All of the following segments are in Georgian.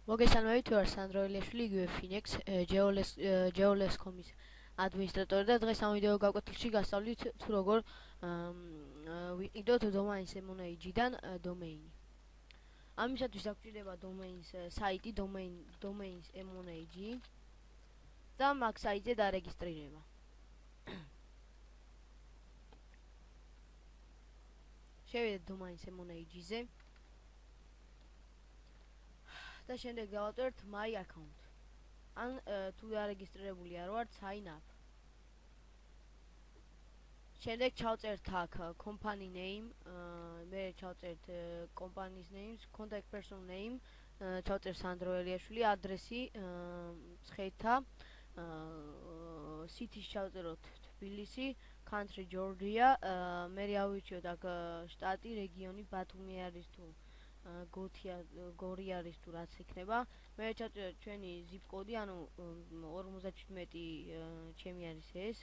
მოგესალმებით, ვარ სანდრო ელიაშვილი, იგივე Finex Geoles.com-ის ადმინისტრატორი და დღეს ამ ვიდეო გაკვეთილში გასწავლით თუ როგორ ვიყიდოთ დომეინის MONAG-დან დომეინი. ამისათვის გვჭირდება დომეინის საიტი, დომეინის MONAG და მაგ საიტზე დარეგისტრირება. შევიდეთ დომეინის MONAG-ზე. და შემდეგ დავატოვებთ my account. ან თუ დარეგისტრირებული არ ვართ, sign up. შემდეგ ჩავწერთ აქ company name, მე ჩავწერთ company's names, contact person name, ჩავწერთ სანდრო ელიაშვილი, ადრესი მცხეთა, city ჩავწეროთ თბილისი, country Georgia, მე ავირჩიოთ აქ შტატი, რეგიონი ბათუმი არის თუ გორი არის თუ რაც იქნება. მე ჩავწერთ ჩვენი zip კოდი, ანუ 57 ჩემი არის ეს.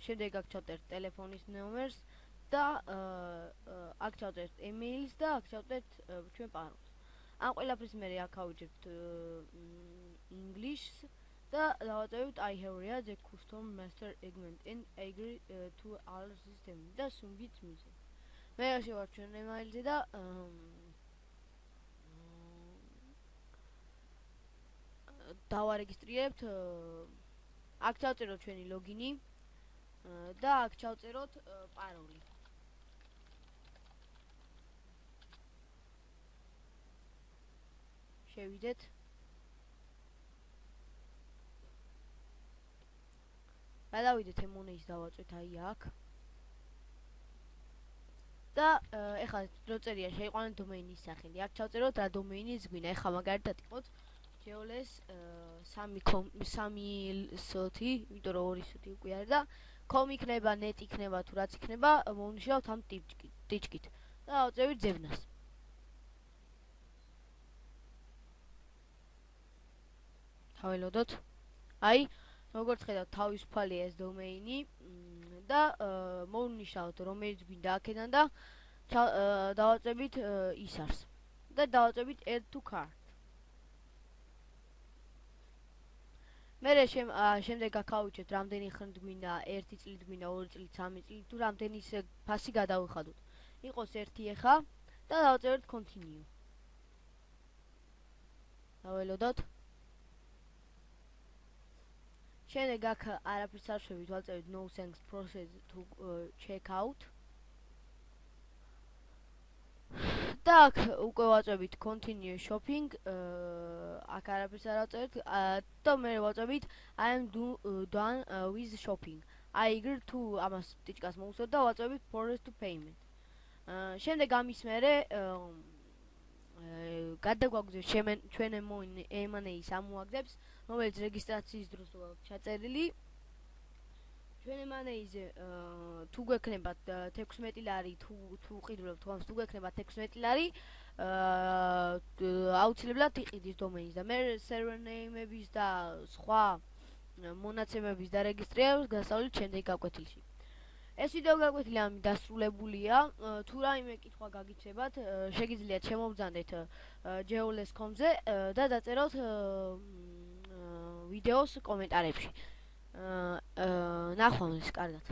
შემდეგ აქ ჩავწერთ ტელეფონის ნომერს და აქ ჩავწერთ email-ს და აქ ჩავწერთ ჩვენ პაროლს. ამ ყველაფრის მე აქ ავიჯერთ English-ს და დავატოვებთ I have read the custom master agreement and agree to all system და submit message. მე შევარ ჩვენ email-ზე და დავარეგისტრირებთ, აქ ჩავწეროთ ჩვენი ლოგინი და აქ ჩავწეროთ პაროლი. შევიდეთ. გადავიდეთ MONAG-ს დავაწვეთ აი აქ. და ეხლა რო წერია შეიყვანეთ დომეინის სახელი. აქ ჩავწეროთ რა დომეინის გვინდა. ეხლა მაგალითად იყოთ Geoles 3 სოთი, იმიტომ რომ 2 სოთი უკვე არის და com იქნება, net იქნება თუ რაც იქნება, მოვნიშნავთ ამ ტიჭკით და ავწევით ძებნას. თაველოდოთ. აი, როგორც ხედავთ, თავისუფალია ეს დომეინი და მოვნიშნავთ რომელიც გვინდა აქედან და დავაწევით ისარს და დავაწევით add to cart. მერე შემდეგ აქ რამდენი ხნით გვინდა, 1 წლით გვინდა, 2 წლით, 3 წლით, თუ რამდენი ფასი გადავიხადოთ. იყოს 1 ეხა და დავწერთ continue. დაველოდოთ. შემდეგ აქ არაფერს არ შევით, ვაწევით no thanks process to check out. და აქ უკვე ვაწევით continue shopping, აქ არაფერს არ ვაწევით და მე ვაწევით I am done with shopping. I agree to ამას ტიჭკას მოვუსვათ და ვაწევით forward to payment. შემდეგ ამის მერე გადაგვაგვზევს ჩვენ MONAG-ის ამოაგდებს, რომელიც რეგისტრაციის დროს გვაქვს ჩაწერილი. ჩვენ MONAG-ზე თუ გვექნებათ 16 ლარი, თუ ყიდულობთ ამას, თუ გვექნებათ 16 ლარი, აუცილებლად იყიდის დომეინს და მე server name-ების და სხვა მონაცემების დარეგისტრირებას გასავლით შემდეგ გაკვეთილში. ეს ვიდეო გაკვეთილი ამით დასრულებულია. თუ რაიმე კითხვა გაგიცემათ, შეგიძლიათ შემოვბრძანდეთ Geoles.com-ზე და დაწეროთ ვიდეოს კომენტარებში. ნახვამდის, კარგად.